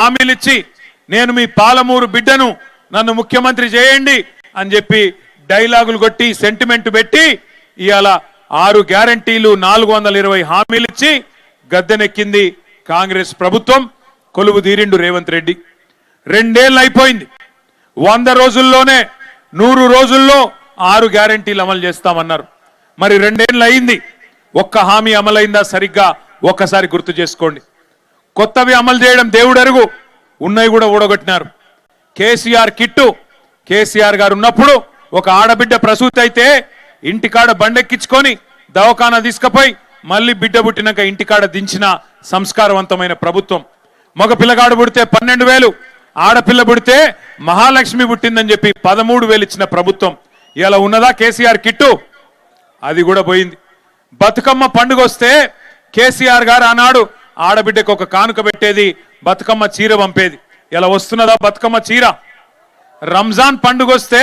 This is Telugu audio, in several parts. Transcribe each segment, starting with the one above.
హామీలిచ్చి నేను మీ పాలమూరు బిడ్డను నన్ను ముఖ్యమంత్రి చేయండి అని చెప్పి డైలాగులు కొట్టి సెంటిమెంట్ పెట్టి ఇవాళ 6 గ్యారంటీలు 420 హామీలిచ్చి గద్దెనెక్కింది కాంగ్రెస్ ప్రభుత్వం. కొలువు తీరిండు రేవంత్ రెడ్డి. 2 ఏళ్ళు అయిపోయింది. 100 రోజుల్లోనే 100 రోజుల్లో 6 గ్యారంటీలు అమలు చేస్తామన్నారు. మరి 2 ఏళ్ళు అయింది. ఒక్క హామీ అమలైందా సరిగ్గా ఒక్కసారి గుర్తు చేసుకోండి. కొత్తవి అమలు చేయడం దేవుడెరుగు, ఉన్నవి కూడా ఊడగొట్టినారు. కేసీఆర్ కిట్టు, కేసీఆర్ గారు ఉన్నప్పుడు ఒక ఆడబిడ్డ ప్రసూతి అయితే ఇంటికాడ బండెక్కించుకొని దవాఖానా తీసుకుపోయి మళ్ళీ బిడ్డ పుట్టినాక ఇంటికాడ దించిన సంస్కారవంతమైన ప్రభుత్వం. మగ పిల్లగాడు పుడితే 12,000, ఆడపిల్ల పుడితే మహాలక్ష్మి పుట్టిందని చెప్పి 13,000 ఇచ్చిన ప్రభుత్వం. ఇలా ఉన్నదా కేసీఆర్ కిట్టు? అది కూడా పోయింది. బతుకమ్మ పండుగ వస్తే కేసీఆర్ గారు ఆనాడు ఆడబిడ్డకు ఒక కానుక పెట్టేది, బతుకమ్మ చీర పంపేది. ఇలా వస్తున్నదా బతుకమ్మ చీర? రంజాన్ పండుగ వస్తే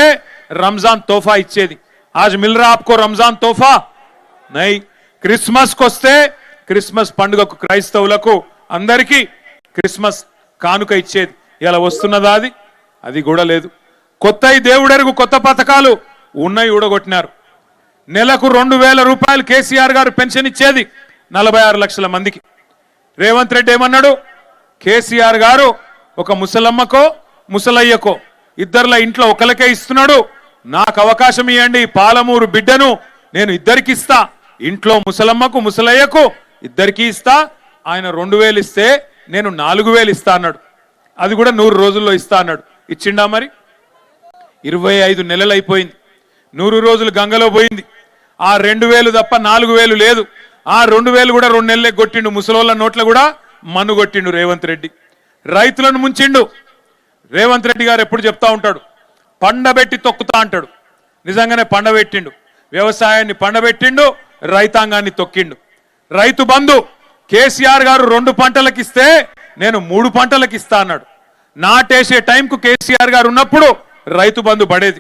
రంజాన్ తోఫా ఇచ్చేది. आज मिल रहा आपको रमजान तोहफा नहीं. क्रिसमस को వస్తే క్రిస్మస్ పండుగకు క్రైస్తవులకు అందరికీ క్రిస్మస్ కానుక ఇచ్చేది. ఇలా వస్తున్నదా? అది కూడా లేదు. కొత్తయి దేవుడెరుగు కొత్త పథకాలు ఉన్నాయి ఊడగొట్టినారు. నెలకు 2,000 రూపాయలు కేసీఆర్ గారు పెన్షన్ ఇచ్చేది 46 లక్షల మందికి. రేవంత్ రెడ్డి ఏమన్నాడు? కేసీఆర్ గారు ఒక ముసలమ్మకో ముసలయ్యకో ఇద్దర్ల ఇంట్లో ఒకరికే ఇస్తున్నాడు, నాకు అవకాశం ఇవ్వండి, పాలమూరు బిడ్డను నేను ఇద్దరికి ఇస్తా, ఇంట్లో ముసలమ్మకు ముసలయ్యకు ఇద్దరికి ఇస్తా, ఆయన 2,000 ఇస్తే నేను 4,000 ఇస్తా అన్నాడు. అది కూడా 100 రోజుల్లో ఇస్తా అన్నాడు. ఇచ్చిండా? మరి 25 నెలలు అయిపోయింది. 100 రోజులు గంగలో పోయింది. ఆ 2,000 తప్ప 4,000 లేదు. ఆ 2,000 కూడా 2 నెలలే కొట్టిండు. ముసలోళ్ళ నోట్ల కూడా మన్ను కొట్టిండు రేవంత్ రెడ్డి. రైతులను ముంచిండు. రేవంత్ రెడ్డి గారు ఎప్పుడు చెప్తా ఉంటాడు, పండబెట్టి తొక్కుతా అంటాడు. నిజంగానే పండబెట్టిండు. వ్యవసాయాన్ని పండబెట్టిండు, రైతాంగాన్ని తొక్కిండు. రైతు బంధు కేసీఆర్ గారు 2 పంటలకు ఇస్తే నేను 3 పంటలకు ఇస్తా అన్నాడు. నాటేసే టైంకు కేసీఆర్ గారు ఉన్నప్పుడు రైతు బంధు పడేది.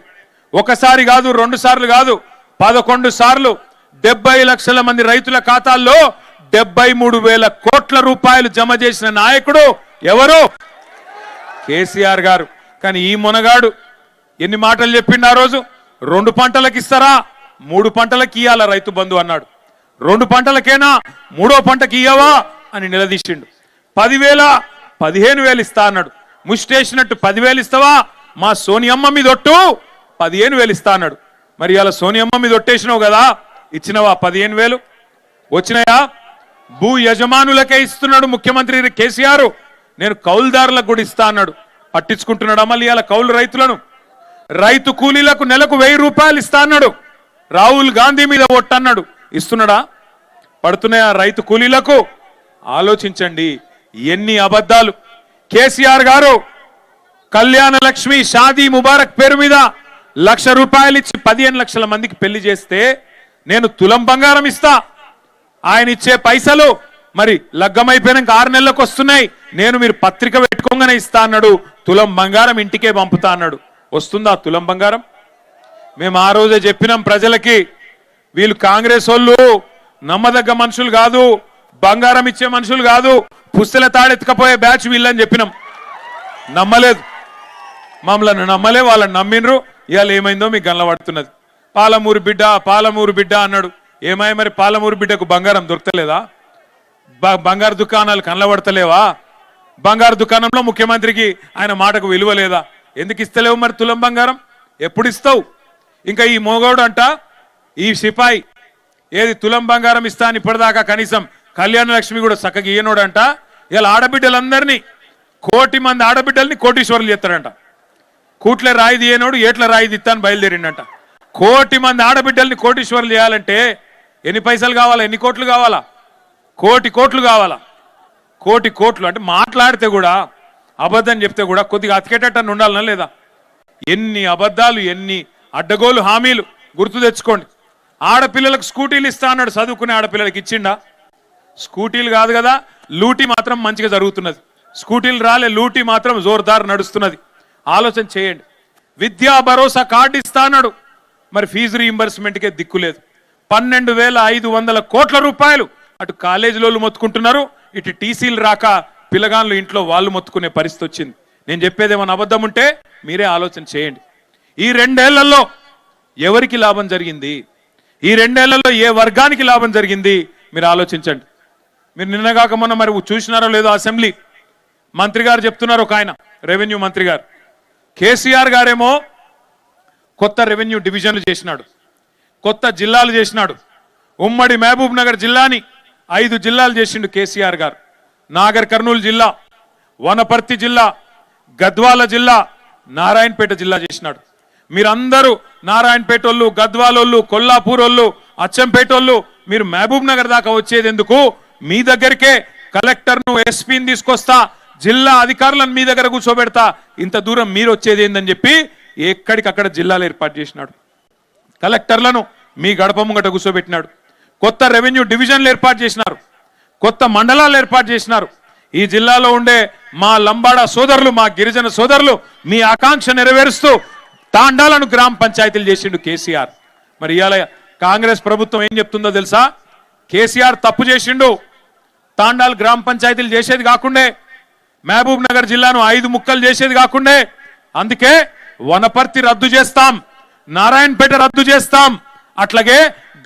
ఒకసారి కాదు, 2 సార్లు కాదు, 11 సార్లు 70 లక్షల మంది రైతుల ఖాతాల్లో 73,000 కోట్ల రూపాయలు జమ చేసిన నాయకుడు ఎవరు? కేసీఆర్ గారు. కానీ ఈ మొనగాడు ఎన్ని మాటలు చెప్పిండు ఆ రోజు? 2 పంటలకు ఇస్తారా, 3 పంటలకు ఇయ్యాల రైతు బంధు అన్నాడు. 2 పంటలకేనా, 3వ పంటకి ఇయ్యవా అని నిలదీసిండు. 10,000 15,000 ఇస్తా అన్నాడు. ముష్టేసినట్టు 10,000 ఇస్తావా, మా సోనియమ్మ మీద ఒట్టు 15,000 ఇస్తా అన్నాడు. మరి ఇలా సోనియమ్మ మీద ఒట్టేసినావు కదా, ఇచ్చినవా 15,000? వచ్చినాయా? భూ యజమానులకే ఇస్తున్నాడు ముఖ్యమంత్రి కేసీఆర్. నేను కౌలుదారులకు కూడా ఇస్తా అన్నాడు. పట్టించుకుంటున్నాడు మళ్ళీ ఇలా కౌలు రైతులను. రైతు కూలీలకు నెలకు 1,000 రూపాయలు ఇస్తా అన్నాడు. రాహుల్ గాంధీ మీద ఒట్టన్నాడు. ఇస్తున్నాడా? పడుతున్నాయా రైతు కూలీలకు? ఆలోచించండి ఎన్ని అబద్ధాలు. కేసీఆర్ గారు కళ్యాణ లక్ష్మి షాదీ ముబారక్ పేరు మీద 1,00,000 రూపాయలు ఇచ్చి 15 లక్షల మందికి పెళ్లి చేస్తే నేను తులం బంగారం ఇస్తా. ఆయన ఇచ్చే పైసలు మరి లగ్గమైపోయినాక 6 నెలలకు వస్తున్నాయి, నేను మీరు పత్రిక పెట్టుకోగానే ఇస్తా అన్నాడు. తులం బంగారం ఇంటికే పంపుతా అన్నాడు. వస్తుందా తులం బంగారం? మేము ఆ రోజే చెప్పినాం ప్రజలకి, వీళ్ళు కాంగ్రెస్ వాళ్ళు నమ్మదగ్గ మనుషులు కాదు, బంగారం ఇచ్చే మనుషులు కాదు, పుస్తల తాడెత్తుకపోయే బ్యాచ్ వీళ్ళని చెప్పినాం. నమ్మలేదు, మమ్మల్ని నమ్మలే, వాళ్ళని నమ్మినరు. ఇవాళ ఏమైందో మీకు గనపడుతున్నది. పాలమూరు బిడ్డ పాలమూరు బిడ్డ అన్నాడు. ఏమై మరి పాలమూరు బిడ్డకు బంగారం దొరకలేదా? బంగారు దుకాణాలు కనబడతలేవా? బంగారు దుకాణంలో ముఖ్యమంత్రికి ఆయన మాటకు విలువ లేదా? ఎందుకు ఇస్తలేవు మరి తులం బంగారం? ఎప్పుడు ఇస్తావు? ఇంకా ఈ మోగోడు అంట, ఈ సిపాయి ఏది తులం బంగారం ఇస్తా అని ఇప్పటిదాకా కనీసం కళ్యాణ లక్ష్మి కూడా చక్కగా ఇయ్యనోడంట. ఇలా ఆడబిడ్డలందరినీ 1,000,000 మంది ఆడబిడ్డల్ని కోటీశ్వరులు చేస్తాడంట. కూట్లే రాయి తీయనోడు ఏట్ల రాయి తీస్తాను బయలుదేరిండంట. 1,000,000 మంది ఆడబిడ్డల్ని కోటీశ్వరులు చేయాలంటే ఎన్ని పైసలు కావాలా, ఎన్ని కోట్లు కావాలా? 1,000,000 కోట్లు కావాలా? 1,000,000 కోట్లు అంటే మాట్లాడితే కూడా అబద్ధం చెప్తే కూడా కొద్దిగా అతికేటట్టు ఉండాలనా లేదా? ఎన్ని అబద్ధాలు, ఎన్ని అడ్డగోలు హామీలు గుర్తు తెచ్చుకోండి. ఆడపిల్లలకు స్కూటీలు ఇస్తా అన్నాడు. చదువుకునే ఆడపిల్లలకి ఇచ్చిండా? స్కూటీలు కాదు కదా, లూటీ మాత్రం మంచిగా జరుగుతున్నది. స్కూటీలు రాలే, లూటీ మాత్రం జోర్దార్ నడుస్తున్నది. ఆలోచన చేయండి. విద్యా భరోసా కార్డు ఇస్తా అన్నాడు. మరి ఫీజు రీయింబర్స్మెంట్కే దిక్కులేదు. 12,500 కోట్ల రూపాయలు అటు కాలేజీలోళ్ళు మొత్తుకుంటున్నారు, ఇటు టీసీలు రాక పిల్లగాళ్ళు ఇంట్లో వాళ్ళు మొత్తుకునే పరిస్థితి వచ్చింది. నేను చెప్పేది ఏమైనా అబద్ధం ఉంటే మీరే ఆలోచన చేయండి. ఈ 2 ఏళ్లలో ఎవరికి లాభం జరిగింది, ఈ 2 ఏళ్లలో ఏ వర్గానికి లాభం జరిగింది మీరు ఆలోచించండి. మీరు నిన్నగాక మొన్న మరి చూసినారో లేదో అసెంబ్లీ మంత్రి గారు చెప్తున్నారు, ఒక ఆయన రెవెన్యూ మంత్రి గారు, కేసీఆర్ గారేమో కొత్త రెవెన్యూ డివిజన్లు చేసినాడు, కొత్త జిల్లాలు చేసినాడు. ఉమ్మడి మహబూబ్ నగర్ జిల్లాని 5 జిల్లాలు చేసిండు కేసీఆర్ గారు. నాగర్ కర్నూలు జిల్లా, వనపర్తి జిల్లా, గద్వాల జిల్లా, నారాయణపేట జిల్లా చేసినాడు. మీరందరూ నారాయణపేట వాళ్ళు, గద్వాలోళ్ళు, కొల్లాపూర్ వాళ్ళు, అచ్చంపేట వాళ్ళు మీరు మహబూబ్ నగర్ దాకా వచ్చేది ఎందుకు? మీ దగ్గరికే కలెక్టర్ను, ఎస్పీని తీసుకొస్తా, జిల్లా అధికారులను మీ దగ్గర కూర్చోబెడతా, ఇంత దూరం మీరు వచ్చేది ఏందని చెప్పి ఎక్కడికక్కడ జిల్లాలు ఏర్పాటు చేసినాడు. కలెక్టర్లను మీ గడప ముంగట కూర్చోబెట్టినాడు. కొత్త రెవెన్యూ డివిజన్లు ఏర్పాటు చేసినారు, కొత్త మండలాలు ఏర్పాటు చేసినారు. ఈ జిల్లాలో ఉండే మా లంబాడా సోదరులు, మా గిరిజన సోదరులు మీ ఆకాంక్ష నెరవేరుస్తూ తాండాలను గ్రామ పంచాయతీలు చేసిండు కేసీఆర్. మరి ఇవాళ కాంగ్రెస్ ప్రభుత్వం ఏం చెప్తుందో తెలుసా? కేసీఆర్ తప్పు చేసిండు, తాండాలు గ్రామ పంచాయతీలు చేసేది కాకుండే, మహబూబ్ నగర్ జిల్లాను 5 ముక్కలు చేసేది కాకుండే, అందుకే వనపర్తి రద్దు చేస్తాం, నారాయణపేట రద్దు చేస్తాం, అట్లాగే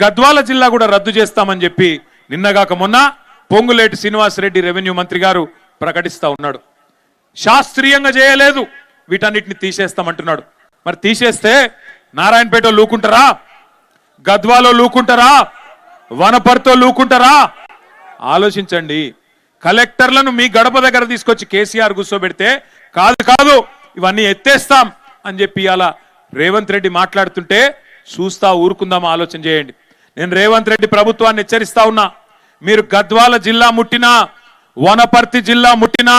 గద్వాల జిల్లా కూడా రద్దు చేస్తామని చెప్పి నిన్నగాక మొన్న పొంగులేటి శ్రీనివాసరెడ్డి రెవెన్యూ మంత్రి గారు ప్రకటిస్తా ఉన్నాడు. శాస్త్రీయంగా చేయలేదు, వీటన్నిటిని తీసేస్తామంటున్నాడు. మరి తీసేస్తే నారాయణపేట లూకుంటారా, గద్వాలో లూకుంటారా, వనపర్తితో లూకుంటారా? ఆలోచించండి. కలెక్టర్లను మీ గడప దగ్గర తీసుకొచ్చి కేసీఆర్ కూర్చోబెడితే కాదు ఇవన్నీ ఎత్తేస్తాం అని చెప్పి అలా రేవంత్ రెడ్డి మాట్లాడుతుంటే చూస్తా ఊరుకుందామా? ఆలోచన చేయండి. నేను రేవంత్ రెడ్డి ప్రభుత్వాన్ని హెచ్చరిస్తా ఉన్నా, మీరు గద్వాల జిల్లా ముట్టినా, వనపర్తి జిల్లా ముట్టినా,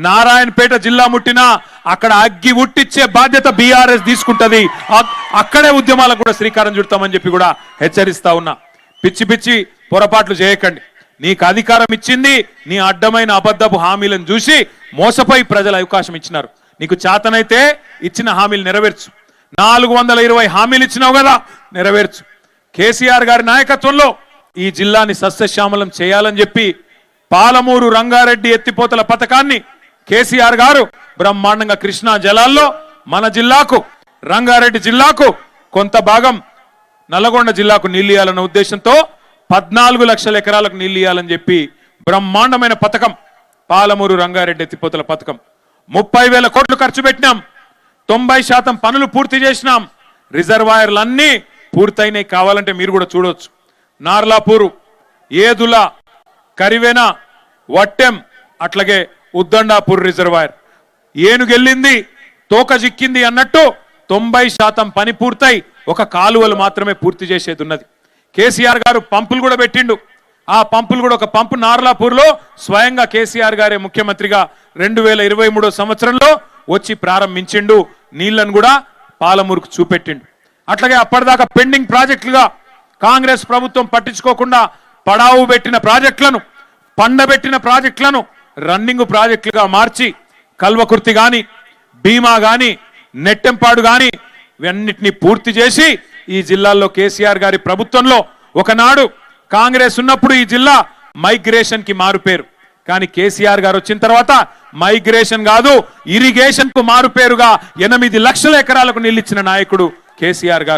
నారాయణపేట జిల్లా ముట్టినా అక్కడ అగ్గి ఉట్టిచ్చే బాధ్యత బీఆర్ఎస్ తీసుకుంటది. అక్కడే ఉద్యమాలకు కూడా శ్రీకారం చుడతామని చెప్పి కూడా హెచ్చరిస్తా ఉన్నా. పిచ్చి పిచ్చి పొరపాట్లు చేయకండి. నీకు అధికారం ఇచ్చింది నీ అడ్డమైన అబద్ధపు హామీలను చూసి మోసపోయి ప్రజలు అవకాశం ఇచ్చినారు. నీకు చేతనైతే ఇచ్చిన హామీలు నెరవేర్చు. 420 హామీలు ఇచ్చినావు కదా, నెరవేర్చు. కేసీఆర్ గారి నాయకత్వంలో ఈ జిల్లాని సస్యశ్యామలం చేయాలని చెప్పి పాలమూరు రంగారెడ్డి ఎత్తిపోతల పథకాన్ని కేసీఆర్ గారు బ్రహ్మాండంగా కృష్ణా జలాల్లో మన జిల్లాకు, రంగారెడ్డి జిల్లాకు, కొంత భాగం నల్లగొండ జిల్లాకు నీళ్లు ఇవ్వాలన్న ఉద్దేశంతో 14 లక్షల ఎకరాలకు నీళ్లు ఇవ్వాలని చెప్పి బ్రహ్మాండమైన పథకం పాలమూరు రంగారెడ్డి ఎత్తిపోతల పథకం. 30,000 కోట్లు ఖర్చు పెట్టినాం, 90% పనులు పూర్తి చేసినాం. రిజర్వాయర్లు అన్నీ పూర్తయినాయి. కావాలంటే మీరు కూడా చూడొచ్చు. నార్లాపూరు, ఏదుల, కరివెన, వట్టెం, అట్లాగే ఉద్దండాపూర్ రిజర్వాయర్. ఏనుగెళ్ళింది తోక జిక్కింది అన్నట్టు 90% పని పూర్తయి ఒక కాలువలు మాత్రమే పూర్తి చేసేది ఉన్నది. కేసీఆర్ గారు పంపులు కూడా పెట్టిండు. ఆ పంపులు కూడా, ఒక పంపు నార్లాపూర్లో స్వయంగా కేసీఆర్ గారే ముఖ్యమంత్రిగా 2023 సంవత్సరంలో వచ్చి ప్రారంభించిండు. నీళ్లను కూడా పాలమూరుకు చూపెట్టిండు. అట్లాగే అప్పటిదాకా పెండింగ్ ప్రాజెక్టులుగా కాంగ్రెస్ ప్రభుత్వం పట్టించుకోకుండా పడావు పెట్టిన ప్రాజెక్టులను, పండబెట్టిన ప్రాజెక్టులను రన్నింగ్ ప్రాజెక్టులుగా మార్చి కల్వకుర్తి గాని, భీమా గాని, నెట్టెంపాడు గాని ఇవన్నిటిని పూర్తి చేసి ఈ జిల్లాల్లో కేసీఆర్ గారి ప్రభుత్వంలో ఒకనాడు కాంగ్రెస్ ఉన్నప్పుడు ఈ జిల్లా మైగ్రేషన్ కి మారుపేరు. కానీ కేసీఆర్ గారు వచ్చిన తర్వాత మైగ్రేషన్ కాదు, ఇరిగేషన్ కు మారుపేరుగా 8 లక్షల ఎకరాలకు నీళ్ళిచ్చిన నాయకుడు కేసీఆర్ గారు.